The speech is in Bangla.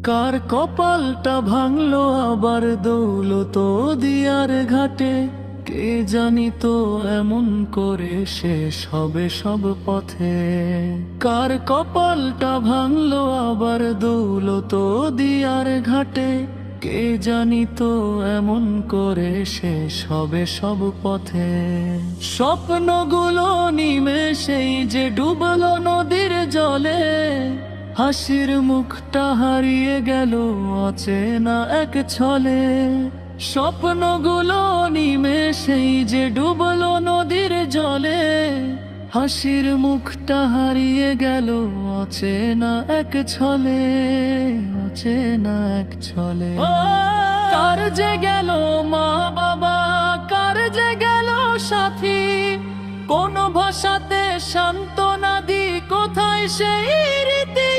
কার কপালটা ভাঙলো আবার দৌলত দিয়ার ঘাটে, কে জানি তো এমন করে শেষ হবে সব পথে। কার কপালটা ভাঙলো আবার দৌলত দিয়ার ঘাটে, কে জানি তো এমন করে শেষ হবে সব পথে। স্বপ্নগুলো নিমেষেই যে ডুবলো নদীর জলে, হাসির মুখটা হারিয়ে গেল অচেনা এক ছলে। স্বপ্নগুলো নিমেষেই যে ডুবলো নদীর জলে, হাসির মুখটা হারিয়ে গেল অচেনা এক ছলে, অচেনা এক ছলে। কার যে গেল মা বাবা, কার যে গেল সাথী, কোন ভাষাতে সান্ত্বনা দি কোথায় সেই রীতি।